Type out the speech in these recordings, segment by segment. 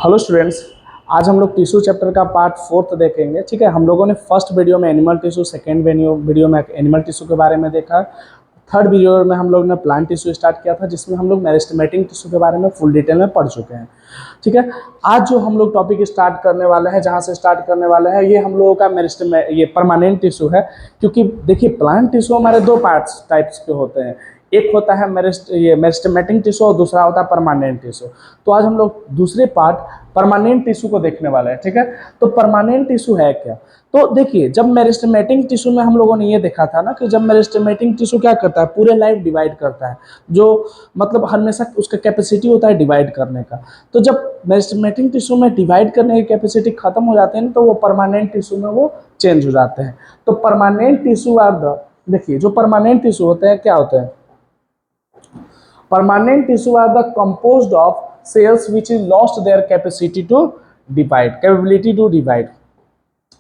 Hello students, आज हम लोग टिश्यू चैप्टर का पार्ट 4 देखेंगे। ठीक है, हम लोगों ने फर्स्ट वीडियो में एनिमल टिश्यू, सेकेंड वीडियो में एनिमल टिश्यू के बारे में देखा। थर्ड वीडियो में हम लोग ने प्लांट टिश्यू स्टार्ट किया था, जिसमें हम लोग मेरिस्टेमेटिक टिश्यू के बारे में फुल डिटेल में पढ़ चुके हैं। ठीक है, आज जो हम लोग टॉपिक स्टार्ट करने वाले हैं, जहाँ से स्टार्ट करने वाले हैं, ये हम लोगों का ये परमानेंट टिश्यू है। क्योंकि देखिए, प्लांट टिश्यू हमारे दो पार्ट्स टाइप्स के होते हैं। एक होता है मेरिस्टेमेटिक टिश्यू और दूसरा होता है परमानेंट टिश्यू। तो आज हम लोग दूसरे पार्ट परमानेंट टिश्यू को देखने वाले हैं। ठीक है, तो परमानेंट टिश्यू है क्या? तो देखिए, जब मेरिस्टेमेटिक टिश्यू में हम लोगों ने ये देखा था ना कि जब मेरिस्टेमेटिक टिश्यू क्या करता है, पूरे लाइफ डिवाइड करता है। जो मतलब हमेशा उसका कैपेसिटी होता है डिवाइड करने का। तो जब मेरिस्टेमेटिक टिश्यू में डिवाइड करने की कैपेसिटी खत्म हो जाती है ना, तो वो परमानेंट टिश्यू में वो चेंज हो जाते हैं। तो परमानेंट टिश्यू आर द, देखिए जो परमानेंट टिश्यू होते हैं क्या होते हैं? Permanent tissue are the composed of cells which is lost their capacity to capability to divide।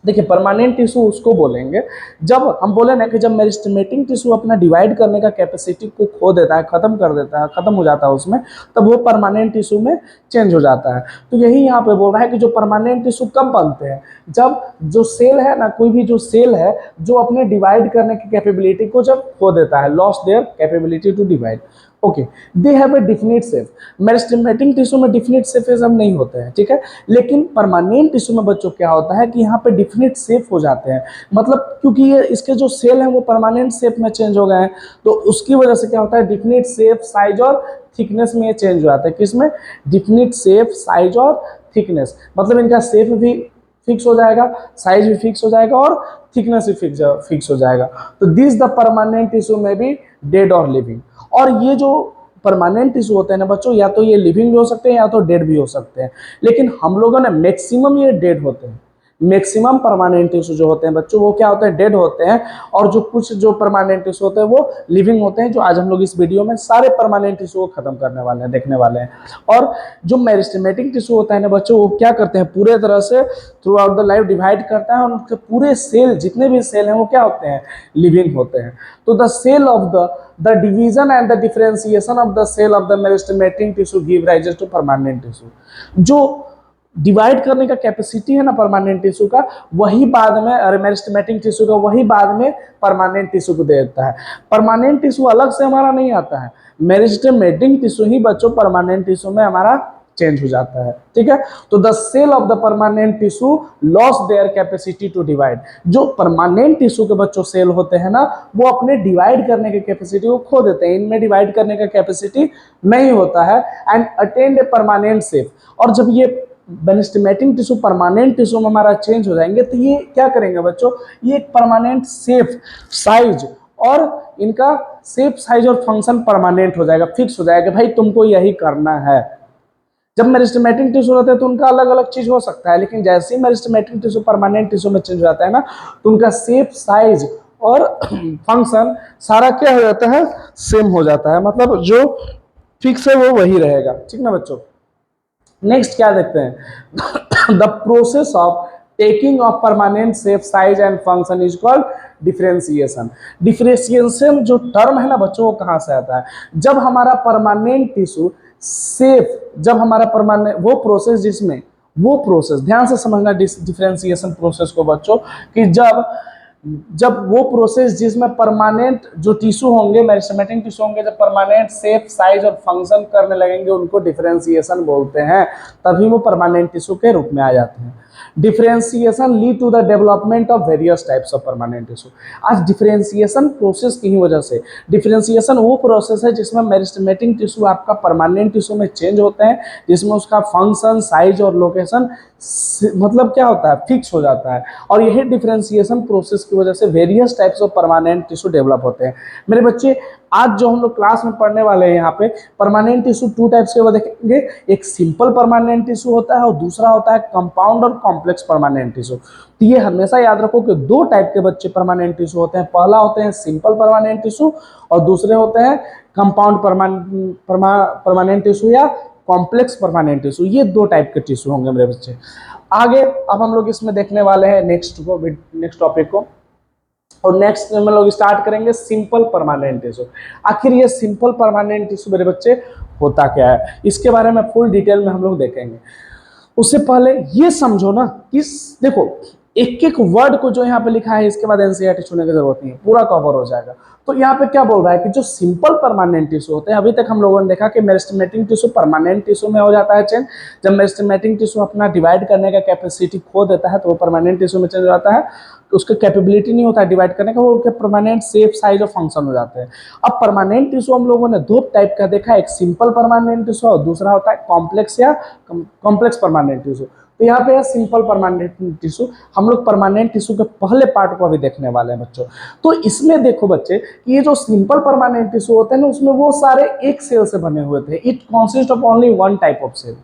देखिए, परमानेंट टिश्यू उसको बोलेंगे जब हम बोले ना कि जब मेरिस्टेमेटिक टिश्यू अपना डिवाइड करने का कैपेसिटी को खो देता है, खत्म कर देता है, खत्म हो जाता है उसमें, तब वो परमानेंट टिश्यू में चेंज हो जाता है। तो यही यहाँ पे बोल रहा है कि जो परमानेंट टिश्यू कब बनते हैं? जब जो सेल है ना, कोई भी जो सेल है जो अपने डिवाइड करने की कैपेबिलिटी को जब खो देता है, lost their capability to divide. Okay, they have a definite shape. Meristematic tissue में डिफिनिट शेपिज्म नहीं होते हैं। ठीक है, लेकिन परमानेंट टिश्यू में बच्चों क्या होता है कि यहाँ पे डिफिनिट शेप हो जाते हैं। मतलब क्योंकि ये इसके जो सेल हैं वो परमानेंट शेप में चेंज हो गए हैं, तो उसकी वजह से क्या होता है, डिफिनिट शेप, साइज और थिकनेस में ये चेंज हो जाता है। किसमें? डिफिनिट शेप, साइज और थिकनेस। मतलब इनका शेप भी फिक्स हो जाएगा, साइज भी फिक्स हो जाएगा और थिकनेस भी फिक्स हो जाएगा। तो दिस द परमानेंट टिश्यू में भी डेड और लिविंग। और ये जो परमानेंट टिश्यू होते हैं ना बच्चों, या तो ये लिविंग भी हो सकते हैं या तो डेड भी हो सकते हैं। लेकिन हम लोगों ने मैक्सिमम ये डेड होते हैं। मैक्सिमम परमानेंट टिश्यू जो होते हैं बच्चों, वो क्या होते हैं? डेड होते हैं। और जो कुछ जो परमानेंट टिश्यू होते हैं वो लिविंग होते हैं, जो आज हम लोग इस वीडियो में सारे परमानेंट टिश्यू को खत्म करने वाले हैं, देखने वाले हैं। और जो मेरिस्टेमेटिक टिश्यू होता है ना बच्चों, वो क्या करते हैं, पूरे तरह से through out the life divide करता है, और उसके पूरे सेल, जितने भी सेल हैं वो क्या होते हैं? लिविंग होते हैं। तो the cell of the division and the differentiation of the cell of the meristematic tissue give rise to permanent tissue। जो डिवाइड करने का कैपेसिटी है ना परमानेंट टिश्यू का, वही बाद में, अरे मेरिस्टेमेटिक टिश्यू का, वही बाद में परमानेंट टिश्यू को दे देता है। परमानेंट टिश्यू अलग से हमारा नहीं आता है, मेरिस्टेमेटिक टिश्यू ही बच्चों परमानेंट टिश्यू में हमारा चेंज हो जाता है। ठीक है, तो the cell of the permanent tissue loss their capacity to divide. जो परमानेंट टिश्यू के बच्चों सेल होते हैं ना, वो अपने डिवाइड करने की कैपेसिटी को खो देते हैं, इनमें डिवाइड करने का कैपेसिटी नहीं होता है, and attend a permanent shape. और जब ये मेरिस्टेमेटिक टिश्यू परमानेंट टिश्यू में हमारा चेंज हो जाएंगे, तो ये क्या करेंगे बच्चों? ये एक परमानेंट शेप, साइज और इनका शेप, साइज और फंक्शन परमानेंट हो जाएगा, फिक्स हो जाएगा। भाई तुमको यही करना है। जब मेरिस्टेमेटिक टिश्यू रहते हैं तो उनका अलग अलग चीज हो सकता है, लेकिन जैसे ही मेरिस्टेमेटिक टिश्यू परमानेंट टिश्यू में चेंज हो जाता है ना, तो उनका शेप, साइज और फंक्शन सारा क्या हो जाता है? सेम हो जाता है। मतलब जो फिक्स है वो वही रहेगा। ठीक ना बच्चों? नेक्स्ट क्या देखते हैं? The process of taking of permanent shape, size and function is called differentiation. Differentiation जो टर्म है ना बच्चों, वो कहाँ से आता है? जब हमारा परमानेंट टिश्यू शेप, जब हमारा परमानेंट, वो प्रोसेस जिसमें, वो प्रोसेस ध्यान से समझना डिफरेंशिएशन प्रोसेस को बच्चों, कि जब वो प्रोसेस जिसमें परमानेंट जो टिश्यू होंगे, मेरिस्टेमेटिक टिश्यू होंगे, जब परमानेंट शेप, साइज और फंक्शन करने लगेंगे, उनको डिफरेंशिएशन बोलते हैं। तभी वो परमानेंट टिश्यू के रूप में आ जाते हैं। Differentiation lead to the development of various types of permanent tissue. आज डिफरेंशिएशन प्रोसेस की ही वजह से, डिफरेंशिएशन वो प्रोसेस है जिसमें मेरिस्टेमेटिक टिश्यू आपका परमानेंट टिश्यू में चेंज होते हैं, जिसमें उसका फंक्शन, साइज और लोकेशन मतलब क्या होता है? फिक्स हो जाता है। और यही डिफरेंशिएशन प्रोसेस की वजह से various types of permanent tissue develop होते हैं। मेरे बच्चे, आज जो हम लोग क्लास में पढ़ने वाले हैं, यहाँ पे परमानेंट टिश्यू टू टाइप्स के देखेंगे। एक सिंपल परमानेंट टिश्यू होता है और दूसरा होता है कंपाउंड और कॉम्प्लेक्स परमानेंट टिश्यू। तो ये हमेशा याद रखो कि दो टाइप के बच्चे परमानेंट टिश्यू होते हैं। पहला होते हैं सिंपल परमानेंट टिश्यू और दूसरे होते हैं कंपाउंड परमानेंट टिश्यू या कॉम्प्लेक्स परमानेंट टिश्यू। ये दो टाइप के टिश्यू होंगे मेरे बच्चे। आगे अब हम लोग इसमें देखने वाले हैं नेक्स्ट टॉपिक को, और नेक्स्ट में लोग स्टार्ट करेंगे सिंपल परमानेंट टिश्यू। आखिर ये सिंपल परमानेंट टिश्यू मेरे बच्चे होता क्या है, इसके बारे में फुल डिटेल में हम लोग देखेंगे। उससे पहले ये समझो ना कि देखो एक एक वर्ड को जो यहाँ पे लिखा है इसके बाद एनसीईआरटी छूने की जरूरत नहीं है, पूरा कवर हो जाएगा। तो यहाँ पे क्या बोल रहा है कि जो सिंपल परमानेंट टिश्यू होते हैं, अभी तक हम लोगों ने देखा कि मेरिस्टेमेटिक टिश्यू परमानेंट टिश्यू में हो जाता है चेंज। जब मेरिस्टेमेटिक टिश्यू अपना डिवाइड करने का कैपेसिटी खो देता है तो वो परमानेंट टिश्यू में चेंज हो जाता है, तो उसका कैपेबिलिटी नहीं होता है डिवाइड करने का, वो उनके परमानेंट शेप साइज और फंक्शन हो जाते हैं। अब परमानेंट टिश्यू हम लोगों ने दो टाइप का देखा, एक सिंपल परमानेंट टिश्यू और दूसरा होता है कॉम्प्लेक्स या कॉम्प्लेक्स परमानेंट टिश्यू। तो यहाँ पे है सिंपल परमानेंट टिश्यू। हम लोग परमानेंट टिश्यू के पहले पार्ट को अभी देखने वाले हैं बच्चों। तो इसमें देखो बच्चे कि ये जो सिंपल परमानेंट टिश्यू होते हैं ना, उसमें वो सारे एक सेल से बने हुए थे। It consist of only one type of cell,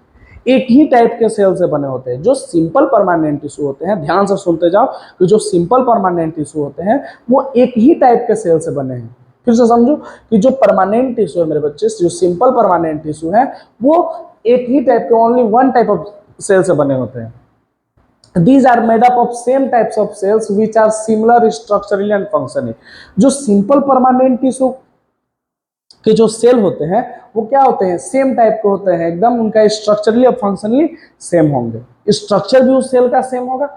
एक ही टाइप के सेल से बने होते हैं। जो सिंपल परमानेंट टिश्यू होते हैं, ध्यान से सुनते जाओ, कि जो सिंपल परमानेंट टिश्यू होते हैं वो एक ही टाइप के सेल से बने हैं। फिर से समझो कि जो परमानेंट टिश्यू है मेरे बच्चे, जो सिंपल परमानेंट टिश्यू है वो एक ही टाइप के, only one type of cell से बने होते हैं। These are made up of same types of cells which are similar structurally and functionally। जो सिंपल परमानेंट टिश्यू के जो सेल होते हैं वो क्या होते हैं, सेम टाइप के होते हैं एकदम, उनका स्ट्रक्चरली और फंक्शनली सेम होंगे। स्ट्रक्चर भी उस सेल का सेम होगा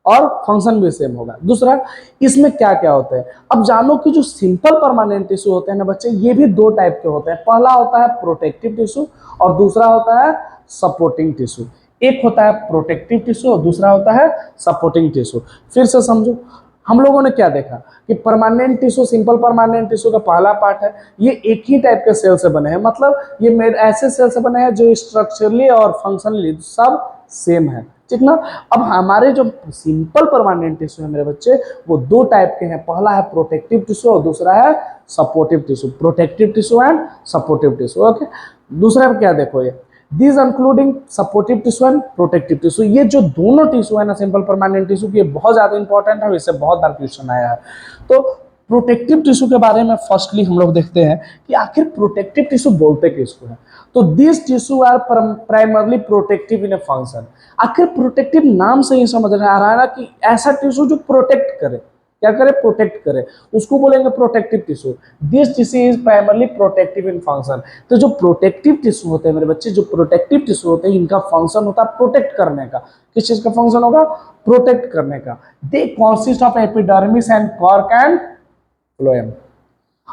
और फंक्शन भी सेम होगा। दूसरा, इसमें क्या क्या होता है, अब जानो कि जो सिंपल परमानेंट टिश्यू होते हैं ना बच्चे, ये भी दो टाइप के होते हैं। पहला होता है प्रोटेक्टिव टिश्यू और दूसरा होता है सपोर्टिंग टिश्यू। एक होता है प्रोटेक्टिव टिश्यू और दूसरा होता है सपोर्टिंग टिश्यू। फिर से समझो, हम लोगों ने क्या देखा कि permanent tissue, simple permanent tissue का पहला पार्ट है, ये एक ही टाइप के सेल से बने हैं, मतलब ये मेड ऐसे सेल से बने हैं जो स्ट्रक्चरली और फंक्शनली सब सेम है, ठीक ना। अब हमारे जो सिंपल परमानेंट टिश्यू है मेरे बच्चे, वो दो टाइप के हैं। पहला है प्रोटेक्टिव टिश्यू और दूसरा है supportive tissue. Protective tissue and supportive tissue, okay. दूसरा क्या देखो, ये These including supportive tissue and protective tissue। ये जो दोनों टिश्यू है ना सिंपल परमानेंट टिश्यू की, ये बहुत ज्यादा इंपॉर्टेंट है, इससे बहुत बार क्वेश्चन आया है। तो प्रोटेक्टिव टिश्यू के बारे में फर्स्टली हम लोग देखते हैं कि आखिर प्रोटेक्टिव टिश्यू बोलते किसको है। तो this tissue are primarily protective in a function. आखिर प्रोटेक्टिव नाम से ही समझ आ रहा है ना कि ऐसा टिश्यू जो प्रोटेक्ट करे, क्या करे, प्रोटेक्ट करे, उसको बोलेंगे protective tissue. This tissue is primarily protective in function. तो जो प्रोटेक्टिव टिश्यू होते हैं मेरे बच्चे, जो प्रोटेक्टिव टिश्यू होते हैं, इनका फंक्शन होता है प्रोटेक्ट करने का। किस चीज का फंक्शन होगा, प्रोटेक्ट करने का। They consist of epidermis and cork and phloem.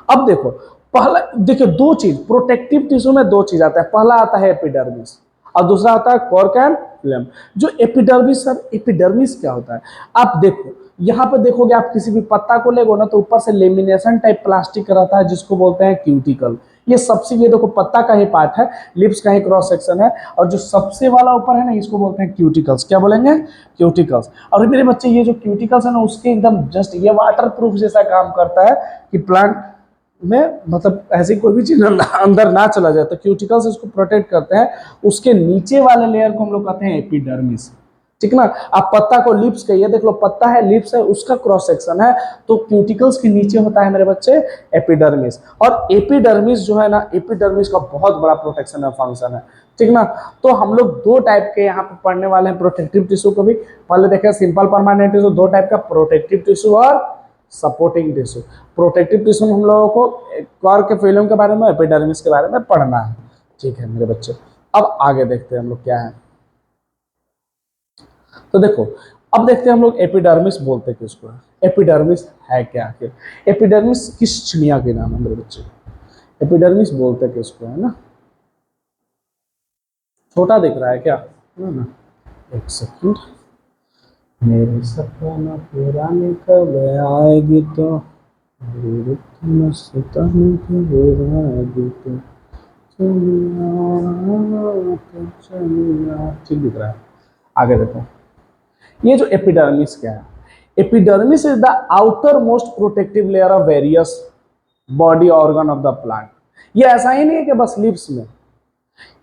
अब देखो, पहला देखो दो चीज, प्रोटेक्टिव टिश्यू में दो चीज आता है, पहला आता है एपिडर्मिस और दूसरा आता है कॉर्क एंड फ्लोएम। जो एपिडर्मिस, सर एपिडर्मिस क्या होता है, आप देखो यहाँ पे देखोगे, आप किसी भी पत्ता को लेगो ना तो ऊपर से लेमिनेशन टाइप प्लास्टिक रहता है जिसको बोलते हैं क्यूटिकल। ये सबसे, ये देखो पत्ता का ही पार्ट है, लिप्स का ही क्रॉस सेक्शन है, और जो सबसे वाला ऊपर है ना इसको बोलते हैं क्यूटिकल्स। क्या बोलेंगे, क्यूटिकल्स। और मेरे बच्चे ये जो क्यूटिकल्स है ना, उसके एकदम जस्ट ये वाटर प्रूफ जैसा काम करता है कि प्लांट में मतलब ऐसी कोई भी चीज अंदर ना चला जाए, तो क्यूटिकल्स इसको प्रोटेक्ट करते हैं। उसके नीचे वाले लेयर को हम लोग कहते हैं एपिडर्मिस, ठीक ना। आप पत्ता को लिप्स के, ये देख लो पत्ता है, लिप्स है, उसका क्रॉस सेक्शन है, तो क्यूटिकल्स के नीचे होता है मेरे बच्चे एपिडर्मिस। और एपिडर्मिस जो है ना, एपिडर्मिस का बहुत बड़ा प्रोटेक्शन है, फंक्शन है, ठीक ना। तो हम लोग दो टाइप के यहाँ पे पढ़ने वाले हैं प्रोटेक्टिव टिश्यू को भी। पहले देखें सिंपल परमानेंट टिश्यू, दो टाइप का, प्रोटेक्टिव टिश्यू और सपोर्टिंग टिश्यू। प्रोटेक्टिव टिश्यू में हम लोगों को कॉर्क के फिल्म के बारे में, एपिडर्मिस के बारे में पढ़ना है, ठीक है मेरे बच्चे। अब आगे देखते हैं हम लोग क्या है। तो देखो, अब देखते हैं हम लोग एपिडर्मिस बोलते किसको है, एपिडर्मिस है क्या आखिर, एपिडर्मिस किस चिड़िया के नाम है मेरे बच्चे, एपिडर्मिस बोलते किसको है ना। छोटा दिख रहा है क्या, ना एक सेकंड, मेरे सपना पुराने कब आएगी, तो ठीक दिख रहा है। आगे देखो, ये जो एपिडर्मिस क्या है, epidermis is the outer most protective layer of various body organ of the plant. ये ऐसा ही नहीं है कि बस लिप्स में,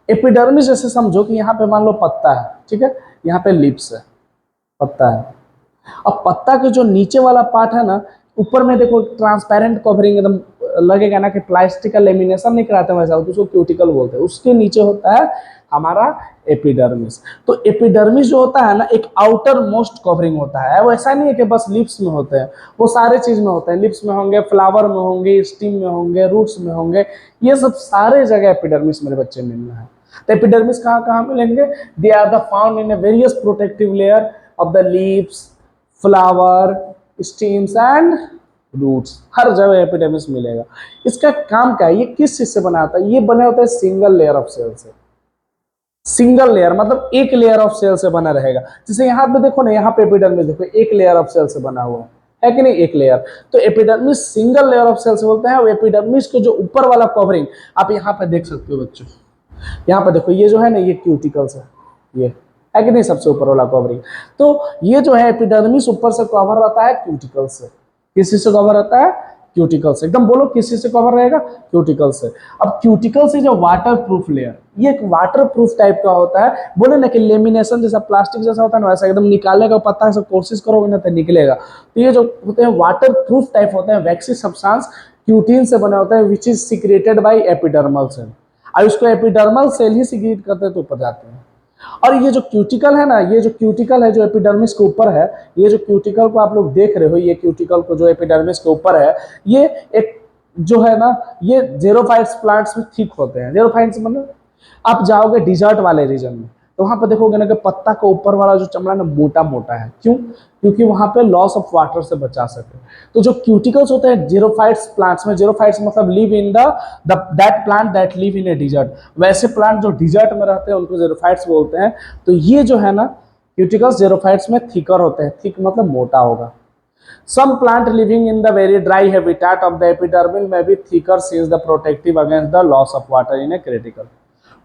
एपिडर्मिस जैसे समझो कि यहाँ पे मान लो पत्ता है, ठीक है, यहाँ पे लिप्स है, पत्ता है। अब पत्ता के जो नीचे वाला पार्ट है ना, ऊपर में देखो ट्रांसपेरेंट कवरिंग एकदम लगेगा ना कि प्लास्टिक का लेमिनेशन नहीं कराते वैसा, उसको क्यूटिकल बोलते हैं। उसके नीचे होता है हमारा एपिडर्मिस। तो एपिडर्मिस जो होता है ना, एक आउटर मोस्ट कवरिंग होता है। वो ऐसा नहीं है कि बस लिप्स में होते हैं, वो सारे चीज में होते हैं। लिप्स में होंगे, फ्लावर में होंगे, स्टीम में होंगे, रूट्स में होंगे, ये सब सारे जगह एपिडर्मिस मेरे बच्चे मिलना है। तो एपिडर्मिस कहाँ कहाँ मिलेंगे? They are the found in a various protective layer of the leaves, flower, stems and roots, हर जगह एपिडर्मिस मिलेगा। इसका काम क्या है? ये किस चीज से बना होता है? ये बने होता है सिंगल लेयर ऑफ सेल से। सिंगल लेयर मतलब एक लेयर ऑफ सेल से बना रहेगा। जैसे यहाँ पे देखो ना, यहाँ पे एपिडर्मिस देखो एक लेयर ऑफ सेल से बना हुआ है कि नहीं? एक लेयर। तो epidermis single layer of cell से बोलते हैं। और एपिडर्मिस को जो ऊपर वाला कवरिंग आप यहाँ पे देख सकते हो बच्चों, यहाँ पे देखो, ये जो है ना, ये क्यूटिकल्स ये है कि नहीं? सबसे ऊपर वाला कवरिंग। तो ये जो है एपिडर्मिस ऊपर से कवर रहता है क्यूटिकल से। किसी से कवर रहता है? क्यूटिकल से। एकदम बोलो, किसी से कवर रहेगा? क्यूटिकल से। अब क्यूटिकल से जो वाटर प्रूफ लेयर, ये एक वाटर प्रूफ टाइप का होता है। बोले ना कि लेमिनेशन जैसा प्लास्टिक जैसा होता है ना, वैसा एकदम निकालने का पता है, कोशिश करोगे ना तो निकलेगा। तो ये जो होते हैं वाटर प्रूफ टाइप होते हैं, वैक्सी सब्सटेंस क्यूटीन से बने होते हैं, which is secreted by epidermal cell. और उसको एपिडर्मल सेल ही सिक्रेट करते हैं तो ऊपर जाते हैं। और ये जो क्यूटिकल है ना, ये जो क्यूटिकल है जो एपिडर्मिस के ऊपर है, ये जो क्यूटिकल को आप लोग देख रहे हो, ये क्यूटिकल को जो एपिडर्मिस के ऊपर है, ये एक जो है ना, ये जेरोफाइट्स प्लांट्स में ठीक होते हैं। जेरोफाइट्स मतलब आप जाओगे डिजर्ट वाले रीजन में तो वहां पर देखोगे ना कि पत्ता का ऊपर वाला जो चमड़ा ना मोटा मोटा है। क्यों? क्योंकि वहां पे लॉस ऑफ वाटर से बचा सके। तो जो क्यूटिकल्स होते हैं जेरोफाइट्स प्लांट्स में, जेरोफाइट्स मतलब live in the that plant that live in a desert, वैसे प्लांट जो डिजर्ट में रहते हैं उनको जेरोफाइट्स बोलते हैं। तो ये जो है ना क्यूटिकल्स जेरोफाइट्स में थिकर होते हैं। थिक मतलब मोटा होगा। Some plant living in the very dry habitat of the epidermal may be thicker since the protective against the loss of water in a critical।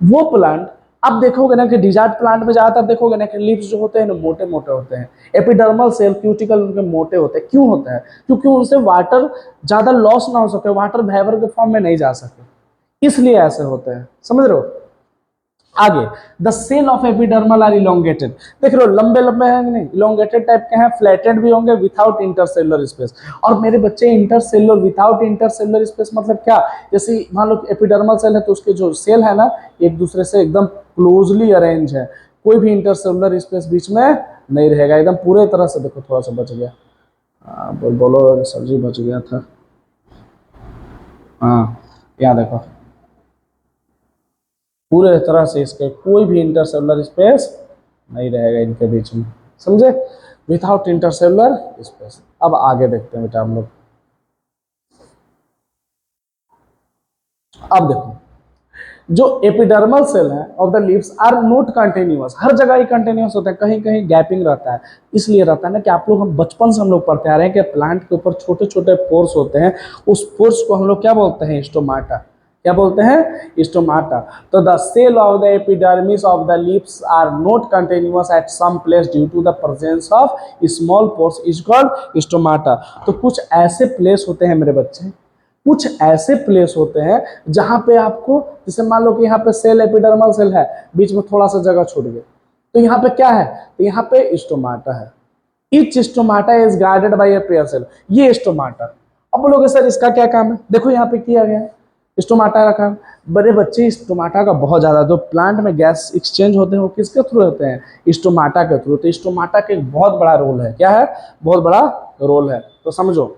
वो प्लांट आप देखोगे ना कि डिजर्ट प्लांट में ज्यादातर देखोगे ना कि लीव्स जो होते हैं ना मोटे मोटे होते हैं। एपिडर्मल सेल क्यूटिकल उनके मोटे होते हैं। क्यों होता है? क्योंकि उनसे वाटर ज्यादा लॉस ना हो सके, वाटर वेपर के फॉर्म में नहीं जा सके, इसलिए ऐसे होते हैं। समझ रहे हो? आगे, the cell of epidermal are elongated. देख रहे हो लंबे लंबे हैं नहीं, इलोंगेटेड टाइप के हैं, फ्लैटेड भी होंगे, विथआउट इंटरसेलुलर स्पेस। और मेरे बच्चे इंटरसेलुलर, विथआउट इंटरसेलुलर स्पेस मतलब क्या? जैसे मान लो एपिडर्मल सेल है तो उसके जो सेल है ना एक दूसरे से एकदम क्लोजली अरेंज है, कोई भी इंटरसेलुलर स्पेस बीच में नहीं रहेगा, एकदम पूरे तरह से। देखो थोड़ा सा बच गया, बोलो सब्जी बच गया था। हाँ यहाँ देखो, पूरे तरह से इसके कोई भी इंटरसेलुलर स्पेस नहीं रहेगा इनके बीच में। समझे? Without intercellular space. अब आगे देखते हैं बेटा हम लोग। अब देखो, जो एपिडर्मल सेल है of the leaves are not continuous. हर जगह ही कंटिन्यूअस होता है, कहीं कहीं गैपिंग रहता है। इसलिए रहता है ना कि आप लोग, हम बचपन से हम लोग पढ़ते आ रहे हैं कि प्लांट के ऊपर छोटे छोटे पोर्स होते हैं, उस पोर्स को हम लोग क्या बोलते हैं? स्टोमाटा। क्या बोलते हैं? स्टोमाटा। तो the cell of the epidermis of the leaves are not continuous at some place due to the presence of small pores is called stomata. तो कुछ ऐसे प्लेस होते हैं मेरे बच्चे, कुछ ऐसे प्लेस होते हैं जहां पे आपको, जैसे मान लो कि यहाँ पे सेल एपिडर्मल सेल है, बीच में थोड़ा सा जगह छूट गया, तो यहाँ पे क्या है? तो यहाँ पे स्टोमाटा है। Each stomata is guarded by a pair cell. ये स्टोमाटा। अब बोलोगे सर इसका क्या काम है? देखो यहाँ पे किया गया है, स्टोमाटा रखा। बड़े बच्चे, स्टोमाटा का बहुत ज्यादा, जो प्लांट में गैस एक्सचेंज होते हैं वो किसके थ्रू होते हैं? स्टोमाटा के थ्रू। तो स्टोमाटा का एक बहुत बड़ा रोल है। क्या है? बहुत बड़ा रोल है। तो समझो।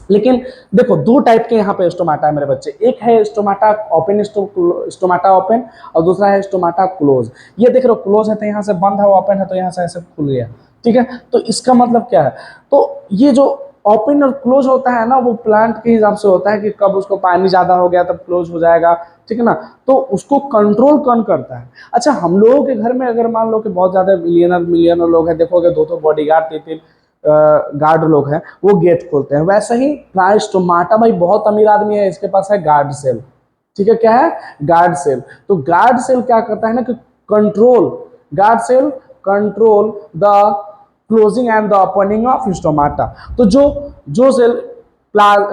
लेकिन देखो दो टाइप के यहाँ पे स्टोमाटा है मेरे बच्चे। एक है स्टोमाटा ओपन, स्टोमाटा ओपन, और दूसरा है स्टोमाटा क्लोज। ये देख रहे हो क्लोज है तो यहाँ से बंद है, ओपन है तो यहाँ से ऐसे खुल गया। ठीक है? तो इसका मतलब क्या है? तो ये जो ओपन और क्लोज होता है ना, वो प्लांट के हिसाब से होता है कि कब उसको पानी ज्यादा हो गया तब क्लोज हो जाएगा। ठीक है ना? तो उसको कंट्रोल कौन करता है? अच्छा, हम लोगों के घर में अगर मान लो कि बहुत ज्यादा मिलियनर लोग हैं, देखोगे दो बॉडीगार्ड, तीन गार्ड लोग हैं, वो गेट खोलते हैं। वैसे ही स्टोमाटा भाई बहुत अमीर आदमी है, इसके पास है गार्ड सेल। ठीक है? क्या है? Guard cell. तो गार्ड सेल क्या करता है ना कि control, guard cell control the closing and the opening of stomata. तो जो सेल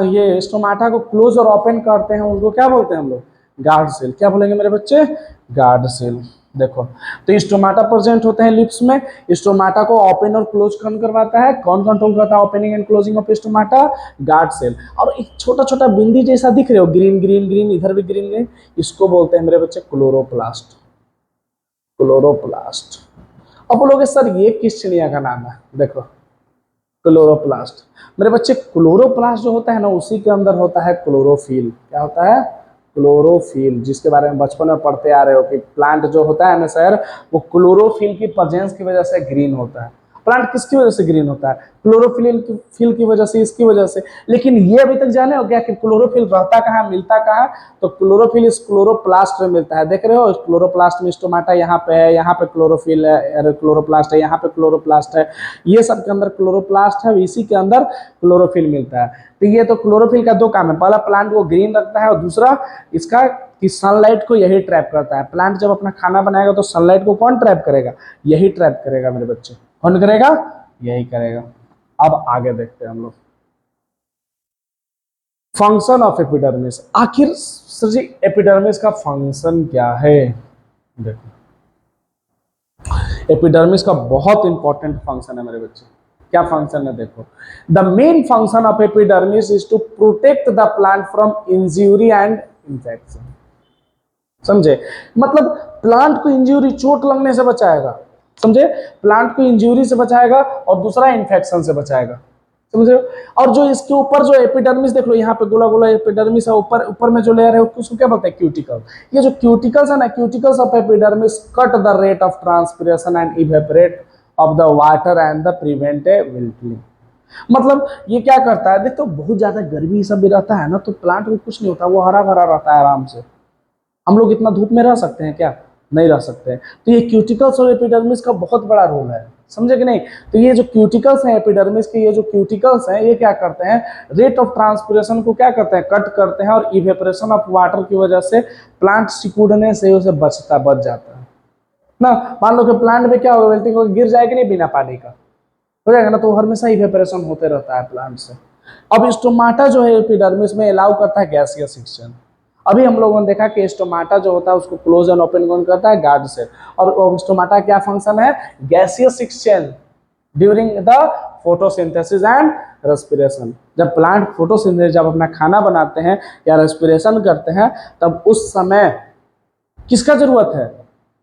ये स्टोमाटा को क्लोज और ओपन करते हैं उनको क्या बोलते हैं हम लोग? Guard cell. क्या बोलेंगे मेरे बच्चे? Guard cell. देखो, तो स्टोमाटा प्रेजेंट होते हैं लिप्स में। स्टोमाटा को ओपन और क्लोज कौन करवाता है? कौन कंट्रोल करता है opening and closing of stomata? Guard cell. और एक छोटा छोटा बिंदी जैसा दिख रहे हो, ग्रीन ग्रीन ग्रीन, इधर भी ग्रीन ग्रीन, इसको बोलते हैं मेरे बच्चे क्लोरोप्लास्ट। क्लोरोप्लास्ट। अब बोलोगे सर ये किस चिड़िया का नाम है? देखो क्लोरोप्लास्ट। मेरे बच्चे क्लोरोप्लास्ट जो होता है ना, उसी के अंदर होता है क्लोरोफिल। क्या होता है? क्लोरोफिल, जिसके बारे में बचपन में पढ़ते आ रहे हो कि प्लांट जो होता है ना सर, वो क्लोरोफिल की प्रेजेंस की वजह से ग्रीन होता है। प्लांट किसकी वजह से ग्रीन होता है? क्लोरोफिल की फिल की वजह से, इसकी वजह से। लेकिन ये अभी तक जाने हो क्या कि क्लोरोफिल रहता कहाँ, मिलता कहाँ? तो क्लोरोफिल इस क्लोरोप्लास्ट में मिलता है। देख रहे हो, क्लोरोप्लास्ट में स्टोमाटा यहाँ पे है, यहाँ पे क्लोरोफिल है, क्लोरोप्लास्ट है, यहाँ पे क्लोरोप्लास्ट है, ये सब के अंदर क्लोरोप्लास्ट है, इसी के अंदर क्लोरोफिल मिलता है। तो ये तो क्लोरोफिल का दो काम है, पहला प्लांट को ग्रीन रखता है और दूसरा इसका कि सनलाइट को यही ट्रैप करता है। प्लांट जब अपना खाना बनाएगा तो सनलाइट को कौन ट्रैप करेगा? यही ट्रैप करेगा मेरे बच्चे। कौन करेगा? यही करेगा। अब आगे देखते हैं हम लोग फंक्शन ऑफ एपिडर्मिस। आखिर सर जी एपिडर्मिस का फंक्शन क्या है? देखो, एपिडर्मिस का बहुत इंपॉर्टेंट फंक्शन है मेरे बच्चे। क्या फंक्शन है? देखो, the main function of epidermis is to protect the plant from injury and infection. समझे? मतलब प्लांट को इंज्यूरी, चोट लगने से बचाएगा। समझे? प्लांट को इंज्यूरी से बचाएगा और दूसरा इन्फेक्शन से बचाएगा। समझे? और जो इसके ऊपर जो एपिडर्मिस देख लो, यहाँ पे गोला गोला एपिडर्मिस है, ऊपर ऊपर में जो लेयर है उसको क्या बोलते हैं? क्यूटिकल। ये जो क्यूटिकल्स है ना, cuticles of epidermis cut the rate of transpiration and evaporate of the water and the prevent A wilting. मतलब ये क्या करता है? देखो, बहुत ज्यादा गर्मी सब भी रहता है ना, तो प्लांट को कुछ नहीं होता, वो हरा भरा रहता है आराम से। हम लोग इतना धूप में रह सकते हैं क्या? नहीं रह सकते हैं। तो ये क्यूटिकल्स और एपिडर्मिस का बहुत बड़ा रोल है। समझे कि नहीं? तो ये जो क्यूटिकल्स हैं एपिडर्मिस के, ये जो क्यूटिकल्स हैं, ये क्या करते हैं? रेट ऑफ ट्रांसपिरेशन को क्या करते हैं? कट करते हैं, और इवेपोरेशन ऑफ वाटर की वजह से प्लांट सिकुड़ने से उसे बच जाता है ना। मान लो कि प्लांट में क्या होगा, वेल्टिंग होगा, गिर जाएगा नहीं बिना पानी का, हो जाएगा ना, तो हमेशा इवेपोरेशन होते रहता है प्लांट से। अब स्टोमाटा जो है एपिडर्मिस में अलाउ करता है गैसियस एक्सचेंज। अभी हम लोगों ने देखा कि स्टोमाटा जो होता है उसको क्लोज एंड ओपन कौन करता है? गार्ड से। और स्टोमाटा क्या फंक्शन है? Gaseous exchange during the photosynthesis and respiration. जब प्लांट फोटोसिंथेसिस, जब अपना खाना बनाते हैं या रेस्पिरेशन करते हैं, तब उस समय किसका जरूरत है?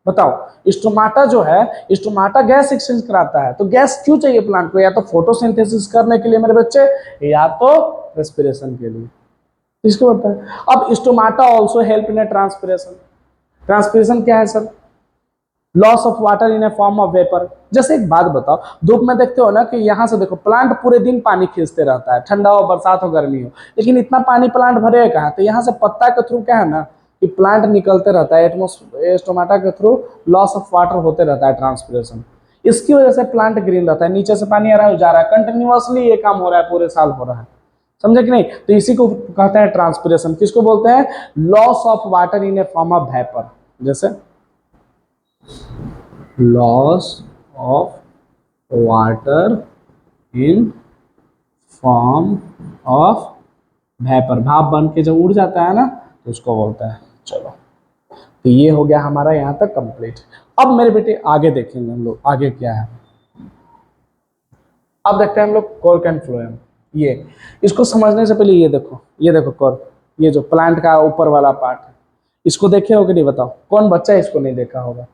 बताओ। स्टोमाटा जो है, स्टोमाटा गैस एक्सचेंज कराता है। तो गैस क्यों चाहिए प्लांट को? या तो फोटोसिंथेसिस करने के लिए मेरे बच्चे, या तो रेस्पिरेशन के लिए। इसको होता है। अब stomata also help in transpiration. Transpiration क्या है sir? Loss of water in a form of vapour. जैसे एक बात बताओ, धूप में देखते हो ना कि यहाँ से देखो, प्लांट पूरे दिन पानी खींचते रहता है, ठंडा हो, बरसात हो, गर्मी हो, लेकिन इतना पानी प्लांट भरेगा कहाँ? तो यहाँ से पत्ता के थ्रू क्या है ना कि प्लांट निकलते रहता है, एटमोस्फेयर स्टोमाटा के थ्रू लॉस ऑफ वाटर होते रहता है, ट्रांसपिरेशन। इसकी वजह से प्लांट ग्रीन रहता है, नीचे से पानी आ रहा है, जा रहा है, कंटिन्यूअसली ये काम हो रहा है, पूरे साल हो रहा है। समझे कि नहीं? तो इसी को कहते हैं ट्रांसपिरेशन। किसको बोलते हैं? Loss of water in a form of vapour. जैसे loss of water in form of vapour, भाप बन के जब उड़ जाता है ना, तो उसको बोलता है। चलो, तो ये हो गया हमारा यहाँ तक कंप्लीट। अब मेरे बेटे आगे देखेंगे हम लोग, आगे क्या है। अब देखते हैं हम लोग कॉर्क एंड फ्लोएम। ये इसको समझने से पहले ये देखो, ये देखो कॉर्क, ये जो प्लांट का ऊपर वाला पार्ट है, इसको देखे हो कि नहीं? बताओ, कौन बच्चा इसको नहीं देखा होगा?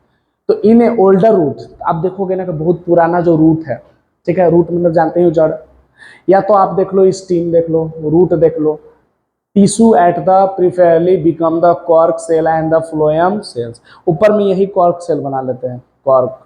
तो इन ए ओल्डर रूट, आप देखोगे ना कि बहुत पुराना जो रूट है, ठीक है, रूट मतलब जानते ही हो, जड़। या तो आप देख लो, स्टीम देख लो, रूट देख लो। Tissue at the preferably become the cork cell and the phloem cells. ऊपर में यही कॉर्क सेल बना लेते हैं, कॉर्क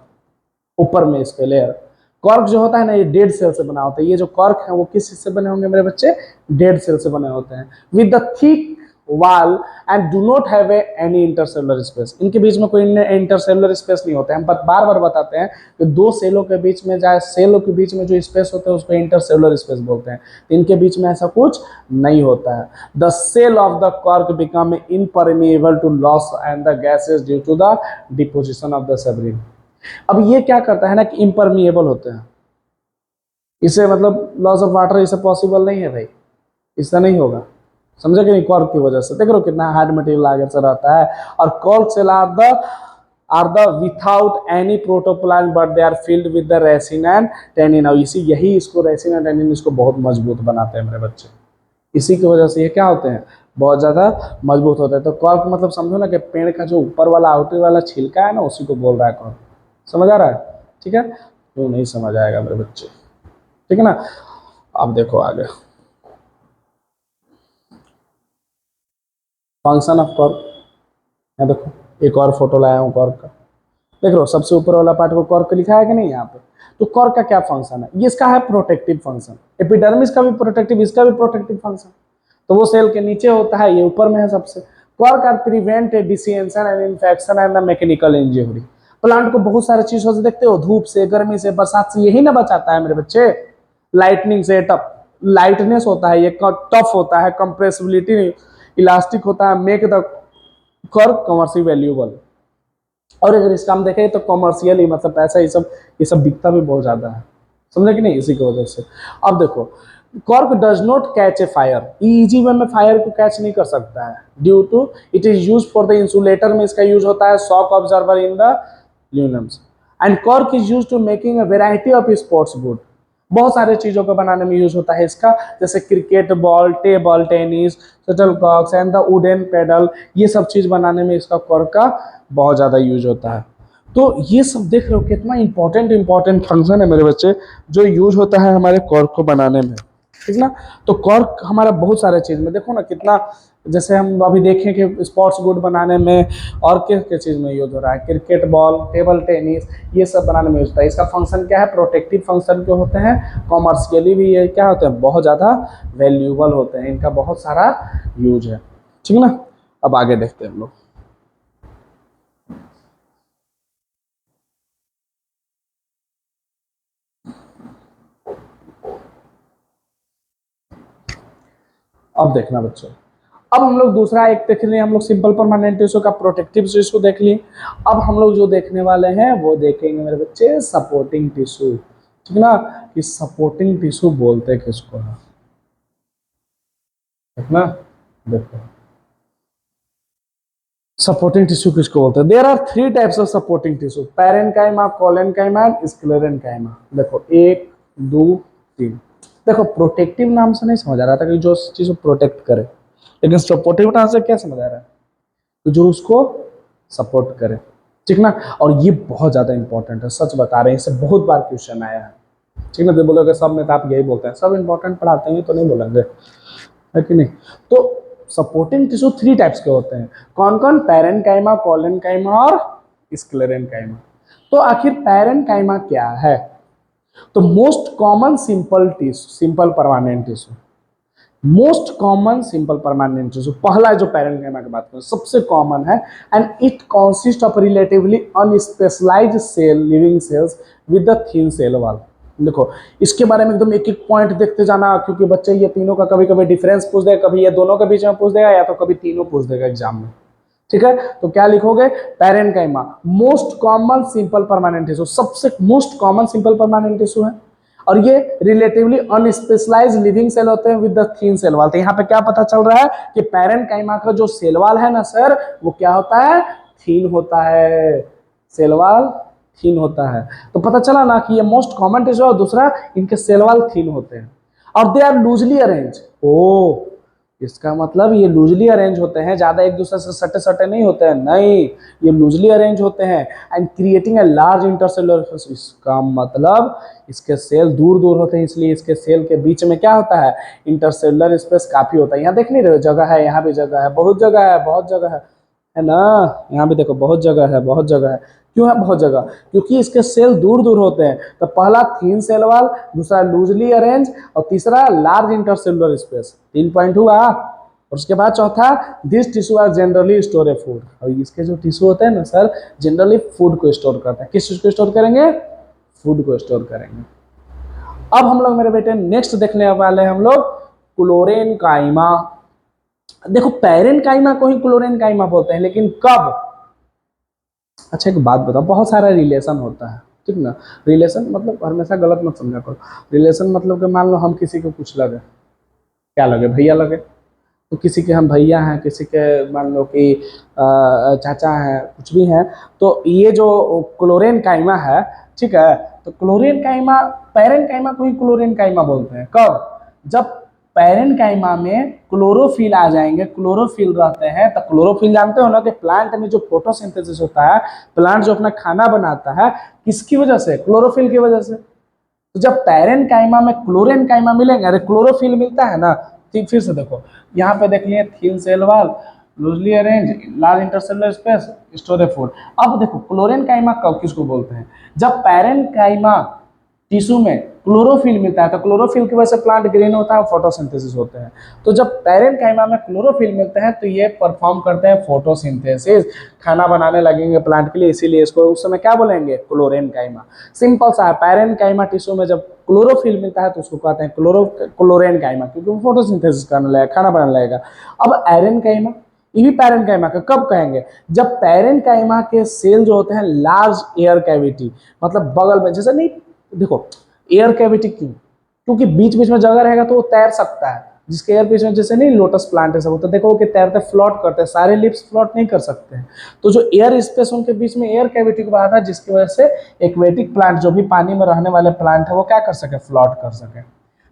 ऊपर में इसके लेयर। कॉर्क जो होता है ना, ये डेड सेल से बना होता है। ये जो कॉर्क है वो किस चीज से बने होंगे मेरे बच्चे? डेड सेल से बने होते हैं, with the thick wall and do not have any intercellular space. इनके बीच में कोई इंटरसेलुलर स्पेस नहीं होता है। हम बार बार बताते हैं कि दो सेलों के बीच में, चाहे सेलों के बीच में जो स्पेस होता है उसको इंटरसेलुलर स्पेस बोलते हैं। इनके बीच में ऐसा कुछ नहीं होता है। The cell of the cork become impermeable to loss and the gases due to the deposition of the suberin. अब ये क्या करता है ना कि इम्परमिएबल होते हैं, इसे मतलब लॉस ऑफ वाटर इसे पॉसिबल नहीं है भाई, इससे नहीं होगा। समझे कि नहीं? कॉर्क की वजह से देख लो कितना हार्ड मटेरियल आगे से रहता है। और cork cell are the without any protoplasm but they are filled with the resin and tannin. और इसी यही इसको रेसिन एंड टेनिन इसको बहुत मजबूत बनाते हैं मेरे बच्चे। इसी की वजह से ये क्या होते हैं? बहुत ज्यादा मजबूत होते हैं। तो कॉर्क मतलब समझो ना कि पेड़ का जो ऊपर वाला आउटर वाला छिलका है ना, उसी को बोल रहा है कॉर्क। समझ आ रहा है? ठीक है, तो नहीं समझ आएगा मेरे बच्चे, ठीक है ना? अब देखो आगे, फंक्शन ऑफ कॉर्क, यहाँ देखो एक और फोटो लाया हूँ कॉर्क का, देख रहे हो सबसे ऊपर वाला पार्ट को कॉर्क लिखा है कि नहीं यहाँ पे। तो कॉर्क का क्या फंक्शन है, ये इसका है प्रोटेक्टिव फंक्शन, एपिडर्मिस का भी प्रोटेक्टिव, इसका भी प्रोटेक्टिव फंक्शन। तो वो सेल के नीचे होता है, ये ऊपर में है सबसे। Cork are prevent desiccation and infection and mechanical injury. Plant को बहुत सारे चीजों से देखते हो, धूप से, गर्मी से, बरसात से, यही ना बचाता है मेरे बच्चे। लाइटनिंग से, टफ लाइटनेस होता है, ये टफ होता है, कंप्रेसिबिलिटी इलास्टिक होता है, make the cork commercial valuable. और अगर इसका हम देखें तो कॉमर्शियल ही, मतलब पैसा ये सब बिकता भी बहुत ज्यादा है, समझे कि नहीं, इसी की वजह से। अब देखो cork does not catch a fire, easy way में फायर को कैच नहीं कर सकता है, due to it is use for the insulator में इसका यूज होता है, shock observer in the lumens. And cork is use to making a variety of sports good, बहुत सारे चीजों को बनाने में यूज होता है इसका, जैसे cricket ball, table tennis, shuttlecocks and the wooden paddle, ये सब चीज बनाने में इसका कॉर्क का बहुत ज्यादा यूज होता है। तो ये सब देख रहे हो कितना इंपॉर्टेंट फंक्शन है मेरे बच्चे, जो यूज होता है हमारे कॉर्क को बनाने में, ठीक ना। तो कॉर्क हमारा बहुत सारे चीज में, देखो ना कितना, जैसे हम अभी देखें कि स्पोर्ट्स गुड बनाने में और किस किस चीज़ में यूज हो रहा है, क्रिकेट बॉल, टेबल टेनिस, ये सब बनाने में यूज होता है। इसका फंक्शन क्या है, प्रोटेक्टिव फंक्शन जो होते हैं, कॉमर्शियली भी ये क्या होते हैं, बहुत ज़्यादा वैल्यूएबल होते हैं, इनका बहुत सारा यूज है, ठीक ना। अब आगे देखते हैं हम लोग। अब देखना बच्चों, अब हम लोग दूसरा एक देख लिए, हम लोग सिंपल परमानेंट टिश्यू का प्रोटेक्टिव टिश्यू देख लिए। अब हम लोग जो देखने वाले हैं वो देखेंगे मेरे बच्चे सपोर्टिंग टिश्यू, ठीक ना, कि सपोर्टिंग टिश्यू बोलते हैं किसको है, ठीक ना। देखो सपोर्टिंग टिश्यू किसको बोलते हैं, there are 3 types of supporting tissue, parenchyma, collenchyma and sclerenchyma. देखो 1 2 3। देखो प्रोटेक्टिव नाम से नहीं समझ आ रहा था कि जो चीज को प्रोटेक्ट करे, लेकिन सपोर्टिव नाम से क्या समझ आ रहा है, तो जो उसको सपोर्ट करे, ठीक ना। और ये बहुत ज्यादा इंपॉर्टेंट है, सच बता रहे हैं, इससे बहुत बार क्वेश्चन आया है, ठीक ना। तो बोलोगे सब में तो आप यही बोलते हैं, सब इंपॉर्टेंट पढ़ाते हैं तो नहीं बोलेंगे, है कि नहीं। तो सपोर्टिंग टिश्यू 3 टाइप्स के होते हैं, कौन कौन, पैरेन्काइमा, कोलेनकाइमा और स्क्लेरेन्काइमा। तो आखिर पैरेन्काइमा क्या है, तो most common simple tissue, simple permanent tissue, most common simple permanent tissue, पहला जो पैरेन्काइमा की बात करें सबसे कॉमन है, and it consist of relatively unspecialised cell, living cells with the thin cell wall. देखो इसके बारे में एकदम एक एक पॉइंट देखते जाना, क्योंकि बच्चे ये तीनों का कभी कभी डिफरेंस पूछ देगा, कभी ये दोनों के बीच में पूछ देगा, या तो कभी तीनों पूछ देगा एग्जाम में, ठीक है। तो क्या लिखोगे, parenchyma most common simple permanent tissue, सबसे most common simple permanent tissue है, और ये रिलेटिवली अनस्पेशलाइज्ड लिविंग सेल होते हैं with the thin cell wall. तो यहाँ पे क्या पता चल रहा है कि पैरेन्काइमा का जो सेल वॉल है ना सर, वो क्या होता है, थिन होता है, सेल वॉल थिन होता है। तो पता चला ना कि ये मोस्ट कॉमन टिश्यू है, और दूसरा इनके सेल वॉल थिन होते हैं, और दे आर लूजली अरेंज। ओ इसका मतलब ये लूजली अरेंज होते हैं, ज्यादा एक दूसरे से सटे सटे नहीं होते हैं, नहीं, ये लूजली अरेंज होते हैं, and creating a large intercellular space. इसका मतलब इसके सेल दूर दूर होते हैं, इसलिए इसके सेल के बीच में क्या होता है, इंटरसेलुलर स्पेस काफी होता है। यहाँ देख नहीं रहे हो, जगह है, यहाँ भी जगह है, बहुत जगह है, बहुत जगह है ना, यहाँ भी देखो बहुत जगह है, बहुत जगह है। क्यों है बहुत जगह, क्योंकि इसके सेल दूर दूर होते हैं। तो पहला थिन सेल वॉल, दूसरा लूजली अरेंज, और तीसरा लार्ज इंटरसेलुलर स्पेस, 3 पॉइंट हुआ। और उसके बाद चौथा, this tissue are generally store a food, और इसके जो टिश्यू होते हैं ना सर, जनरली फूड को स्टोर करते हैं। किस चीज को स्टोर करेंगे, फूड को स्टोर करेंगे। अब हम लोग मेरे बेटे नेक्स्ट देखने वाले हैं हम लोग क्लोरेन्काइमा। देखो पैरेन्काइमा को ही क्लोरेन्काइमा बोलते हैं, लेकिन कब, अच्छा एक बात बताओ, बहुत सारा रिलेशन होता है, ठीक ना। रिलेशन मतलब हमेशा गलत मत समझा करो, रिलेशन मतलब कि मान लो हम किसी को कुछ लगे, क्या लगे, भैया लगे, तो किसी के हम भैया हैं, किसी के मान लो कि चाचा हैं, कुछ भी हैं। तो ये जो क्लोरेन्काइमा है, ठीक है, तो क्लोरेन्काइमा, पैरेन्काइमा को ही क्लोरेन्काइमा बोलते हैं, कब, जब पैरेन्काइमा में क्लोरोफिल आ जाएंगे, क्लोरोफिल रहते हैं। तो क्लोरोफिल जानते हो ना कि प्लांट में जो फोटोसिंथेसिस होता है, प्लांट जो अपना खाना बनाता है, किसकी वजह से, क्लोरोफिल की वजह से। तो जब पैरेन्काइमा में क्लोरेन्काइमा मिलेंगे, अरे क्लोरोफिल मिलता है ना, फिर से देखो यहाँ पे देख लिए thin cell wall, loosely arrange large intercellular space store a food. अब देखो क्लोरेन काइमा कब किसको बोलते हैं, जब पेरेंट काइमा टिश्यू में क्लोरोफिल मिलता है, तो क्लोरोफिल की वजह से प्लांट ग्रीन होता है और फोटोसिंथेसिस होते हैं। तो जब पेरेंट काइमा में क्लोरोफिल मिलते हैं तो ये परफॉर्म करते हैं फोटोसिंथेसिस, खाना बनाने लगेंगे प्लांट के लिए, इसीलिए इसको उस समय क्या बोलेंगे, क्लोरेन काइमा। सिंपल सा है, पेरेंट काइमा टिश्यू में जब क्लोरोफिल मिलता है तो उसको कहते हैं क्लोरेन काइमा, क्योंकि वो फोटोसिंथेसिस करने लगेगा, खाना बनाने लगेगा। अब एरेन काइमा, ये भी पैरेंट काइमा का कब कहेंगे, जब पैरेंट काइमा के सेल जो होते हैं लार्ज एयर कैविटी, मतलब बगल में, जैसे नहीं देखो एयर कैविटी क्यों, क्योंकि बीच बीच में जगह रहेगा तो वो तैर सकता है, जिसके एयर बीच में, जैसे नहीं लोटस प्लांट है सब होता है, देखो कि तैरते फ्लोट करते हैं, सारे लिप्स फ्लोट नहीं कर सकते हैं, तो जो एयर स्पेस उनके बीच में एयर कैविटी को बढ़ाता है, जिसकी वजह से एक्वेटिक प्लांट जो भी पानी में रहने वाले प्लांट है वो क्या कर सके, फ्लोट कर सके।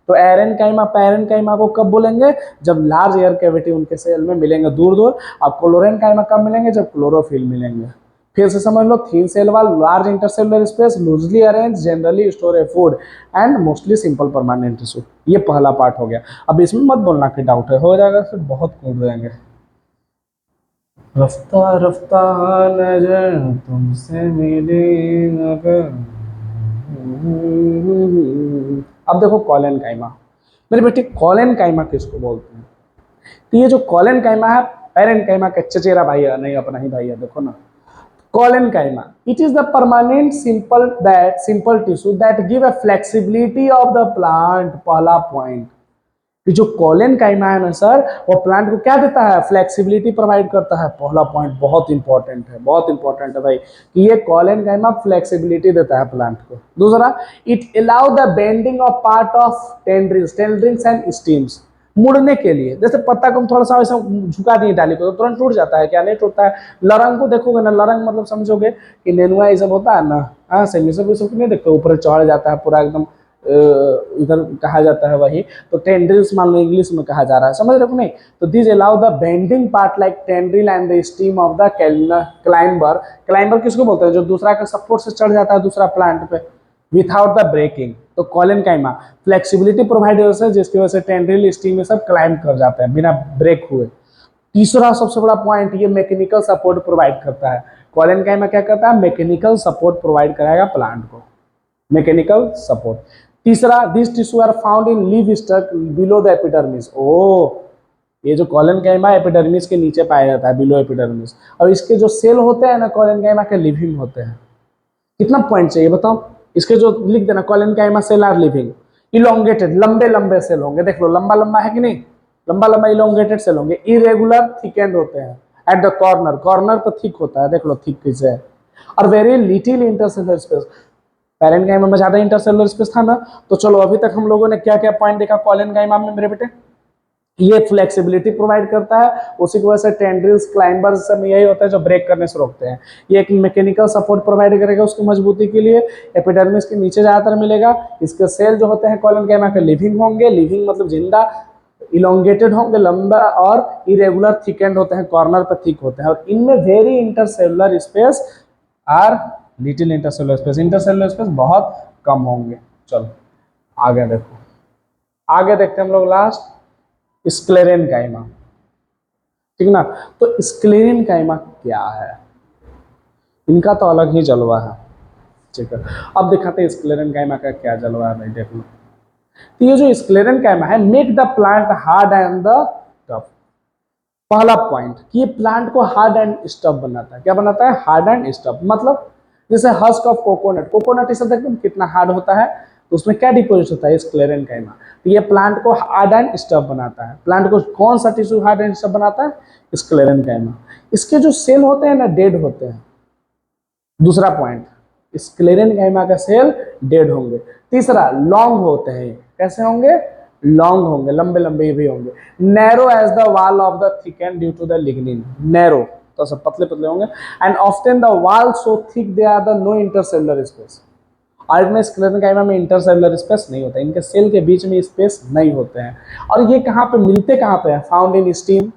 तो एरेन काइमा पैरेंट काइमा को कब बोलेंगे, जब लार्ज एयर कैविटी उनके सेल में मिलेंगे दूर दूर। अब क्लोरेन काइमा कब मिलेंगे, जब क्लोरोफिल मिलेंगे। फिर से समझ लो, thin cell wall large intercellular space loosely arrange generally store a food and mostly simple permanent tissue. ये पहला पार्ट हो गया। अब इसमें मत बोलना कि डाउट है, हो जाएगा फिर बहुत कूद देंगे। रफ्ता रफ्ता नजर तुमसे मिली अगर। अब देखो कॉलन काइमा, मेरे बेटे कॉलन काइमा किसको बोलते हैं, तो ये जो कॉलन काइमा है पेरेंट काइमा का चचेरा भाई है, नहीं अपना ही भाई है, देखो ना collenchyma, it is the permanent simple tissue that give a flexibility of the plant. पहला पॉइंट कि जो कॉलन काइमा है ना सर, वो प्लांट को क्या देता है, फ्लेक्सिबिलिटी प्रोवाइड करता है। पहला पॉइंट बहुत इंपॉर्टेंट है, बहुत इंपॉर्टेंट है भाई, कि ये कॉलन काइमा फ्लेक्सिबिलिटी देता है प्लांट को। दूसरा, it allow the bending of part of tendrils and stems, मुड़ने के लिए। जैसे पत्ता को हम थोड़ा सा ऐसा झुका दिए डाली को तो तुरंत टूट जाता है क्या, नहीं टूटता है। लरंग को देखोगे ना, लरंग मतलब समझोगे कि नेनुआ ये सब होता है ना, हाँ सेमी सब ये सब नहीं देखते, ऊपर चढ़ जाता है पूरा एकदम, इधर कहा जाता है वही, तो टेंड्रिल्स मान लो इंग्लिश में कहा जा रहा है, समझ रहे हो नहीं। तो this allow the bending part like tendril and the steam of the climber. Climber किसको बोलते हैं, जो दूसरा के सपोर्ट से चढ़ जाता है दूसरा प्लांट पे विथआउट द ब्रेकिंग। तो कॉलन काइमा फ्लेक्सिबिलिटी प्रोवाइडर्स है, जिसकी वजह से टेंड्रिल स्टीम में सब क्लाइंब कर जाते हैं बिना ब्रेक हुए। तीसरा सबसे बड़ा पॉइंट, ये मैकेनिकल सपोर्ट प्रोवाइड करता है। कॉलन काइमा क्या करता है, मैकेनिकल सपोर्ट प्रोवाइड कराएगा प्लांट को, मैकेनिकल सपोर्ट। तीसरा, this tissue are found in leaf stalk below the epidermis. ओ, ये जो कॉलन काइमा एपिडर्मिस के नीचे पाया जाता है, बिलो एपिडर्मिस। और इसके जो सेल होते हैं ना कॉलन काइमा के, लिविंग होते हैं। कितना पॉइंट चाहिए बताओ, इसके जो लिख देना, collenchyma cell are living, elongated, लंबे लंबे सेल होंगे, देख लो लंबा लंबा है कि नहीं, लंबा लंबा इलोंगेटेड सेल होंगे, इरेगुलर थिकेंड होते हैं एट द कॉर्नर, कॉर्नर पर थिक होता है, देख लो थिक किसे है। और very little intercellular space, parenchyma में ज्यादा इंटरसेलुलर स्पेस था ना। तो चलो अभी तक हम लोगों ने क्या क्या पॉइंट देखा कॉलन काइमा में मेरे बेटे, ये फ्लेक्सिबिलिटी प्रोवाइड करता है, उसी की वजह से टेंड्रिल्स क्लाइंबर्स सब यही होता है जो ब्रेक करने से रोकते हैं। ये एक मैकेनिकल सपोर्ट प्रोवाइड करेगा उसकी मजबूती के लिए, एपिडर्मिस के नीचे ज्यादातर मिलेगा। इसके सेल जो होते हैं कॉलन काइमा के लिविंग होंगे, लिविंग मतलब जिंदा, इलोंगेटेड होंगे लंबा, और इरेगुलर थिकेंड होते हैं, कॉर्नर पर थिक होते हैं, और इनमें very intercellular space are little intercellular space बहुत कम होंगे। चलो आगे देखो, आगे देखते हैं हम लोग लास्ट स्क्लेरेन काइमा, ठीक ना। तो स्क्लेरेन काइमा क्या है, इनका तो अलग ही जलवा है, ठीक है। अब दिखाते हैं स्क्लेरेन काइमा का क्या जलवा है भाई, देख लो। तो ये जो स्क्लेरेन काइमा है, make the plant hard and the tough. पहला पॉइंट कि ये प्लांट को हार्ड एंड स्टफ बनाता है। क्या बनाता है, हार्ड एंड स्टफ, मतलब जैसे हस्क ऑफ कोकोनट, कोकोनट इसे देखते हैं कितना हार्ड होता है, तो उसमें क्या डिपोजिट होता है, स्क्लेरेन काइमा। तो ये प्लांट को हार्ड एंड स्टफ बनाता है। प्लांट को कौन सा टिश्यू हार्ड एंड स्टफ बनाता है, स्क्लेरेन काइमा। इसके जो सेल होते हैं ना डेड होते हैं। दूसरा पॉइंट, स्क्लेरेन काइमा का सेल डेड होंगे। तीसरा, लॉन्ग होते हैं, कैसे होंगे, लॉन्ग होंगे, लंबे लंबे भी होंगे। Narrow as the wall of the thicken due to the lignin, narrow तो सब पतले पतले होंगे। And often the wall so thick they are the no intercellular space. और में स्क्लेरेन काइमा में इंटरसेलुलर स्पेस नहीं होता, इनके सेल के बीच में स्पेस नहीं होते हैं। और ये कहाँ पे मिलते, कहाँ पे है, found in steam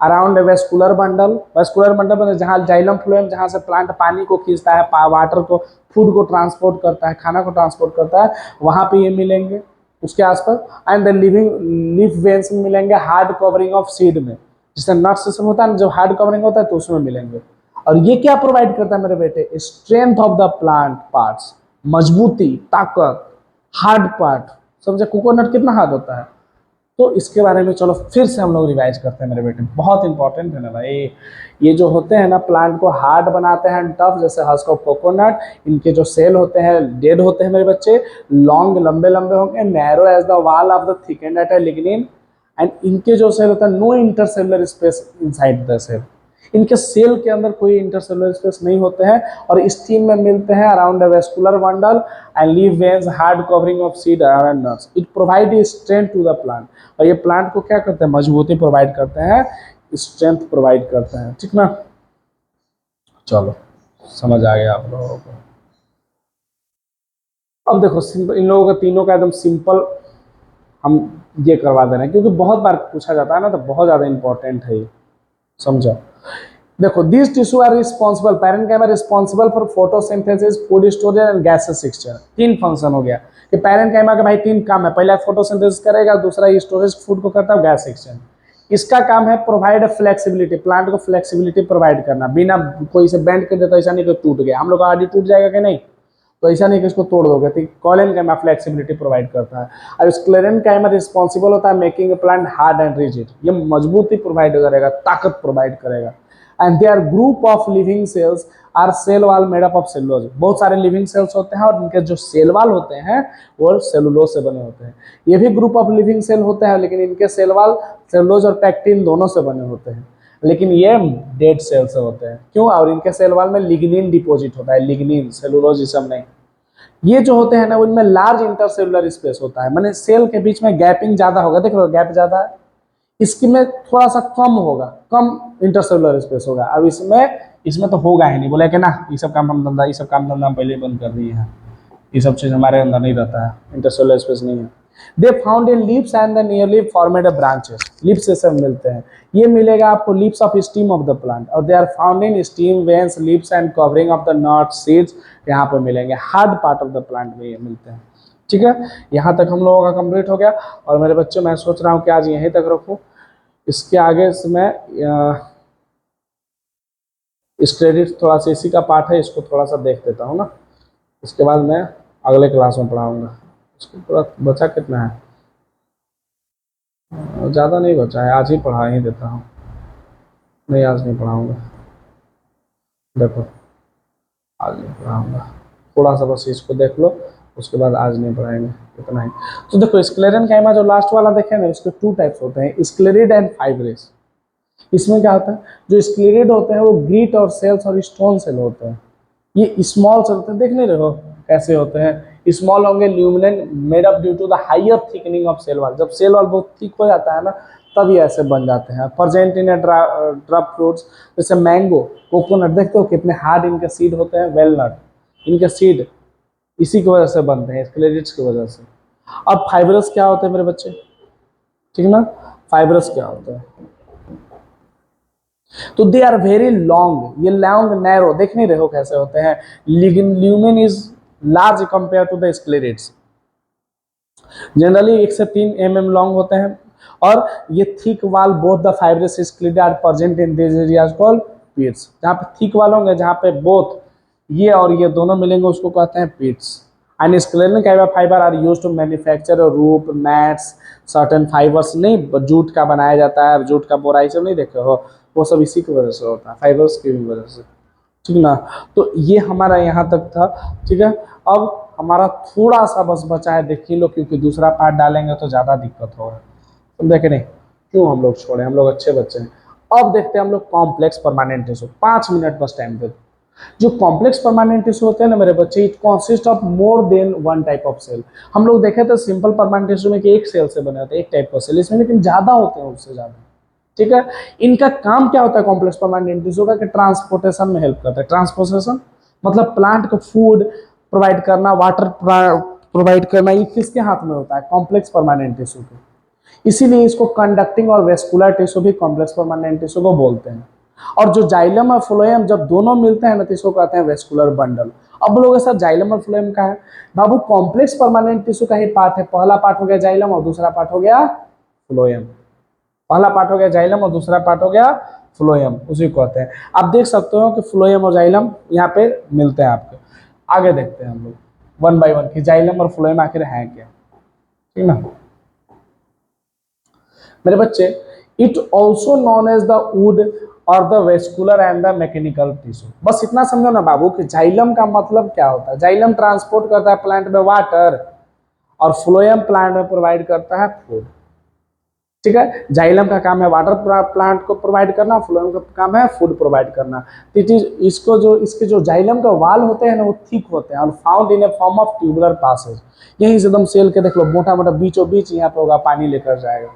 around vascular bundle. Vascular bundle में जहाँ जाइलम फ्लोएम, जहाँ से प्लांट पानी को खींचता है, वाटर को, फूड को ट्रांसपोर्ट करता है, खाना को ट्रांसपोर्ट करता है, वहाँ पे ये मिलेंगे उसके आसपास। And the living leaf veins में मिलेंगे, हार्ड कवरिंग ऑफ सीड में, जिससे नर्व सिस्टम होता है ना, जब हार्ड कवरिंग होता है तो उसमें मिलेंगे। और ये क्या प्रोवाइड करता है मेरे बेटे, strength of the plant parts, मजबूती, ताकत, हार्ड पार्ट। समझे कोकोनट कितना हार्ड होता है। तो इसके बारे में चलो फिर से हम लोग रिवाइज करते हैं मेरे बेटे, बहुत इंपॉर्टेंट है ना भाई। ये जो होते हैं ना प्लांट को हार्ड बनाते हैं, टफ, जैसे हस्क ऑफ कोकोनट। इनके जो सेल होते हैं डेड होते हैं मेरे बच्चे, लॉन्ग, लंबे लंबे होंगे, narrow as the wall of the thickened at lignin. And इनके जो सेल होता है no intercellular space inside the cell, इनके सेल के अंदर कोई इंटरसेलुलर स्पेस नहीं होते हैं, और स्टीम में मिलते हैं around the vascular bundle and leaf veins, hard covering of seed and nuts. It provide strength to the plant. और ये प्लांट को क्या करते हैं, मजबूती प्रोवाइड करते हैं, स्ट्रेंथ प्रोवाइड करते हैं, ठीक ना। चलो समझ आ गया आप लोगों को। अब देखो सिंपल, इन लोगों का तीनों का एकदम सिंपल हम ये करवा दे रहे हैं, क्योंकि बहुत बार पूछा जाता है ना, तो बहुत ज़्यादा इंपॉर्टेंट है ये, समझो। देखो this tissue are responsible, parenchyma responsible for photosynthesis, food storage and gases exchange. तीन फंक्शन हो गया कि पैरेन्काइमा के भाई तीन काम है, पहला फोटोसिंथेसिस करेगा, दूसरा स्टोरेज फूड को करता है, गैस एक्सचेंज। इसका काम है प्रोवाइड फ्लेक्सिबिलिटी, प्लांट को फ्लेक्सिबिलिटी प्रोवाइड करना, बिना कोई से बेंड कर देता, ऐसा नहीं कि टूट गया, हम लोग का आदि टूट जाएगा कि नहीं, तो ऐसा नहीं कि इसको तोड़ दोगे। तो कॉलेनकाइमा फ्लेक्सिबिलिटी प्रोवाइड करता है, और स्क्लेरेनकाइमा रिस्पॉन्सिबल होता है making a plant hard and rigid, ये मजबूती प्रोवाइड करेगा, ताकत प्रोवाइड करेगा। And they are group of living cells are cell wall made up of cellulose, बहुत सारे लिविंग सेल्स होते हैं, और इनके जो सेल वाल होते हैं वो सेलुलोज से बने होते हैं। ये भी ग्रुप ऑफ लिविंग सेल होते हैं, लेकिन इनके सेल वाल सेलुलोज और पैक्टिन दोनों से बने होते हैं, लेकिन ये डेड सेल से होते हैं। क्यों, और इनके सेल वाल में लिग्निन डिपॉजिट होता है, लिग्निन, सेलुलोज सब नहीं। ये जो होते हैं ना उनमें लार्ज इंटरसेलुलर स्पेस होता है, माने सेल के बीच में गैपिंग ज्यादा होगा, देख लो गैप ज्यादा है, इसकी में थोड़ा सा कम होगा, कम इंटरसेलुलर स्पेस होगा। अब इसमें इसमें तो होगा ही नहीं, बोले कि ना ये सब काम हम धंधा, ये सब काम धंधा हम पहले ही बंद कर दिए हैं, ये सब चीज हमारे अंदर नहीं रहता है, इंटरसेलुलर स्पेस नहीं है। They found in leaves and the nearly formed branches, leaves से सब मिलते हैं, ये मिलेगा आपको leaves of stem of the plant, और they are found in stem veins, leaves and covering of the nut seeds, यहाँ पे मिलेंगे, hard part of the plant में ये मिलते हैं। ठीक है, यहाँ तक हम लोगों का कंप्लीट हो गया। और मेरे बच्चों मैं सोच रहा हूँ कि आज यहीं तक रखूँ, इसके आगे से मैं इस क्रेडिट थोड़ा सा इसी का पार्ट है, इसको थोड़ा सा देख देता हूँ ना, इसके बाद मैं अगले क्लास में पढ़ाऊँगा। इसको पूरा बचा कितना है, ज़्यादा नहीं बचा है, आज ही पढ़ा ही देता हूँ, नहीं आज नहीं पढ़ाऊँगा, देखो आज नहीं पढ़ाऊँगा, थोड़ा सा बस इसको देख लो, उसके बाद आज नहीं पढ़ाएंगे, इतना ही। तो देखो स्क्लेरेनकाइमा जो लास्ट वाला देखे ना, इसके टू टाइप्स होते हैं, स्क्लेरिड एंड फाइब्रेस। इसमें क्या होता है, जो स्क्लेरिड होते हैं वो ग्रीट और सेल्स और स्टोन सेल होते हैं, ये स्मॉल सेल होते हैं, देख नहीं रहे हो कैसे होते हैं, स्मॉल होंगे, luminant, made up due to the higher thickening of cell wall, जब सेल वॉल बहुत थिक हो जाता है ना तब ये ऐसे बन जाते हैं। प्रेजेंट इन ड्रप फ्रूट्स, जैसे मैंगो, कोकोनट, देखते हो कितने हार्ड इनके सीड होते हैं, वेलनट, इनके सीड इसी की वजह से बनते हैं, स्क्लेरिड्स की वजह से। अब फाइब्रस क्या होते हैं मेरे बच्चे, ठीक ना, फाइब्रस क्या होता है, तो दे आर वेरी लॉन्ग, ये लॉन्ग नैरो, देख नहीं रहे हो कैसे होते हैं, lumen is large compare to the sclereids, generally 1 से 3 mm लॉन्ग होते हैं, और ये thick wall both the fibrous sclereid are present in this areas called pits, जहाँ पे थिक वाल होंगे, जहाँ पे बोथ ये और ये दोनों मिलेंगे उसको कहते हैं pits. And sclerenchyma fibre are used to manufacture rope, mats, certain fibres, नहीं जूट का बनाया जाता है, जूट का बोरा, सब नहीं देखे हो, वो सब इसी की वजह से होता है, फाइबर्स की वजह से, ठीक ना। तो ये हमारा यहाँ तक था, ठीक है। अब हमारा थोड़ा सा बस बचा है, देख ही लो, क्योंकि दूसरा पार्ट डालेंगे तो ज़्यादा दिक्कत होगा, समझे कि नहीं, क्यों हम लोग छोड़े, हम लोग अच्छे बच्चे हैं। अब देखते हैं हम लोग कॉम्प्लेक्स परमानेंट टिश्यू, 5 मिनट बस टाइम दे दो। जो कॉम्प्लेक्स परमानेंट टिश्यू होते हैं ना मेरे बच्चे, it consist of more than one type of cell. हम लोग देखे थे सिंपल परमानेंट टिश्यू में कि एक सेल से बने होते हैं, एक टाइप का सेल, इसमें लेकिन ज़्यादा होते हैं, उससे ज़्यादा, ठीक है। इनका काम क्या होता है कॉम्प्लेक्स परमानेंट टिश्यू का, कि ट्रांसपोर्टेशन में हेल्प करता है। ट्रांसपोर्टेशन मतलब प्लांट को फूड प्रोवाइड करना, वाटर प्रोवाइड करना, ये किसके हाथ में होता है, कॉम्प्लेक्स परमानेंट टिश्यू के। इसीलिए इसको कंडक्टिंग और वेस्कुलर टिश्यू भी कॉम्प्लेक्स परमानेंट टिश्यू को बोलते हैं। और जो जाइलम और फ्लोएम जब दोनों मिलते हैं ना तो इसको कहते हैं वेस्कुलर बंडल। अब लोगों के साथ जाइलम और फ्लोएम का है बाबू, कॉम्प्लेक्स परमानेंट टिश्यू का ही पार्ट है, पहला पार्ट हो गया जाइलम और दूसरा पार्ट हो गया फ्लोएम। पहला पार्ट हो गया जाइलम और दूसरा पार्ट हो गया फ्लोएम, उसी को कहते हैं। आप देख सकते हो कि फ्लोएम और जाइलम यहाँ पे मिलते हैं आपके। आगे देखते हैं हम लोग वन बाय वन कि जाइलम और फ्लोएम आखिर है क्या, ठीक ना मेरे बच्चे। It also known as the wood और the vascular and the mechanical tissue. बस इतना समझो ना बाबू कि जाइलम का मतलब क्या होता है। जाइलम ट्रांसपोर्ट करता है प्लांट में वाटर और फ्लोएम प्लांट में प्रोवाइड करता है फूड, ठीक है। जाइलम का काम है वाटर प्लांट को प्रोवाइड करना, फ्लोएम का काम है फूड प्रोवाइड करना। इसको जो इसके जो जाइलम का वाल होते हैं ना वो थिक होते हैं और found in a form of tubular passage. यहीं से एकदम सेल के देख लो मोटा मोटा बीचों बीच यहाँ पे होगा, पानी लेकर जाएगा।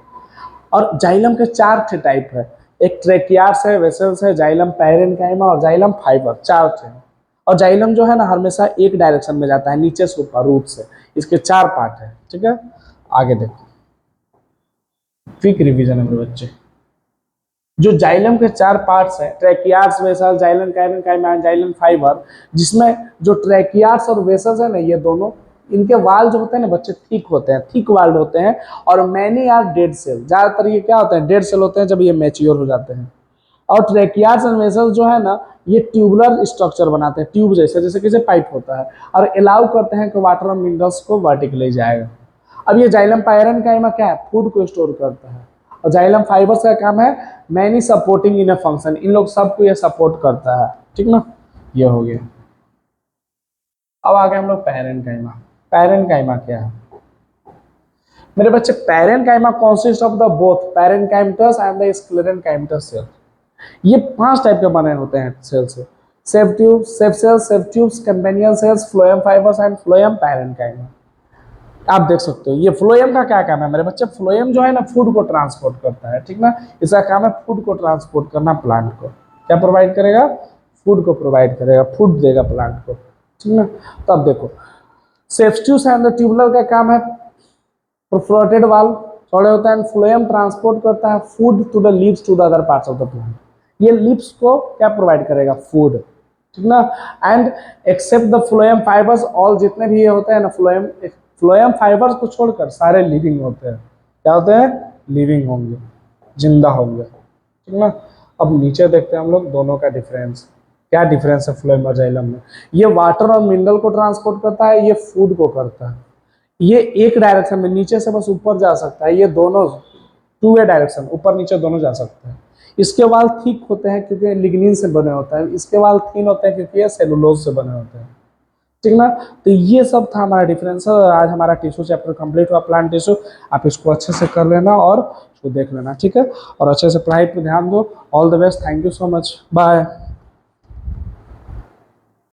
और जाइलम के 4 टाइप है, एक ट्रेकियार्स है, वेसल्स है, जाइलम पैरेन्काइमा और जाइलम फाइबर, 4 थे। और जाइलम जो है ना हमेशा एक डायरेक्शन में जाता है, नीचे से ऊपर रूट से। इसके 4 पार्ट है, ठीक है। आगे देखो क्विक रिवीजन है मेरे बच्चे। जो जाइलम के 4 पार्ट्स हैं tracheids, vessel, xylem parenchyma, xylem fibre, जिसमें जो ट्रेकियार्स और वेसल्स है ना ये दोनों इनके वाल जो होते हैं ना बच्चे थिक होते हैं, थिक वाल्ड होते हैं। और मैनी आर डेड सेल, ज्यादातर ये क्या होते हैं डेड सेल होते हैं जब ये मैच्योर हो जाते हैं। और ट्रेकियार्स एंड वेसल्स जो है ना ये ट्यूबुलर स्ट्रक्चर बनाते हैं, ट्यूब जैसे, जैसे किसी पाइप होता है, और अलाउ करते हैं कि वाटर और मिनरल्स को वर्टिकली जाएगा। अब ये जाइलम पैरेन्काइमा क्या है, फूड को स्टोर करता है। और जाइलम फाइबर्स का काम है many supporting in a function, इन लोग सबको ये सपोर्ट करता है, ठीक ना। ये हो गया। अब आगे हम लोग पैरेन्काइमा। पैरेन्काइमा क्या है मेरे बच्चे। Parenchyma consist of the both parenchymatous and the sclerenchymatous cell. ये 5 टाइप के बने होते हैं सेल से। Sieve tube, sieve cells, sieve tubes, companion cells, phloem fibres and phloem parenchyma. आप देख सकते हो ये फ्लोएम का क्या काम है मेरे बच्चे। फ्लोएम जो है ना फूड को ट्रांसपोर्ट करता है, ठीक ना। इसका काम है फूड को ट्रांसपोर्ट करना, प्लांट को क्या प्रोवाइड करेगा, फूड को प्रोवाइड करेगा, फूड देगा प्लांट को, ठीक ना। तो अब देखो सेफ्ट्यूस एंड ट्यूबुलर का काम है परफोरेटेड वाल थोड़े होता है। फ्लोएम ट्रांसपोर्ट करता है food to the leaves to the other parts of the plant. ये लीव्स को क्या प्रोवाइड करेगा, फूड, ठीक ना। And except the phloem fibres, all जितने भी ये होते हैं ना फ्लोएम फाइबर्स को छोड़कर सारे लिविंग होते हैं। क्या होते हैं, लिविंग होंगे, जिंदा होंगे, ठीक ना। अब नीचे देखते हैं हम लोग दोनों का डिफरेंस। क्या डिफरेंस है फ्लोएम और जाइलम में। ये वाटर और मिनरल को ट्रांसपोर्ट करता है, ये फूड को करता है। ये एक डायरेक्शन में नीचे से बस ऊपर जा सकता है, ये दोनों 2 वे डायरेक्शन, ऊपर नीचे दोनों जा सकते हैं। इसके वाल थिक होते हैं क्योंकि लिग्निन से बने होते हैं, इसके वाल थिन होते हैं क्योंकि ये सेलुलोज से बने होते हैं, ठीक ना। तो ये सब था हमारा डिफरेंस। आज हमारा टिश्यू चैप्टर कंप्लीट हुआ, प्लांट टिश्यू। आप इसको अच्छे से कर लेना और इसको देख लेना, ठीक है। और अच्छे से पढ़ाई पर ध्यान दो। All the best, thank you so much, bye.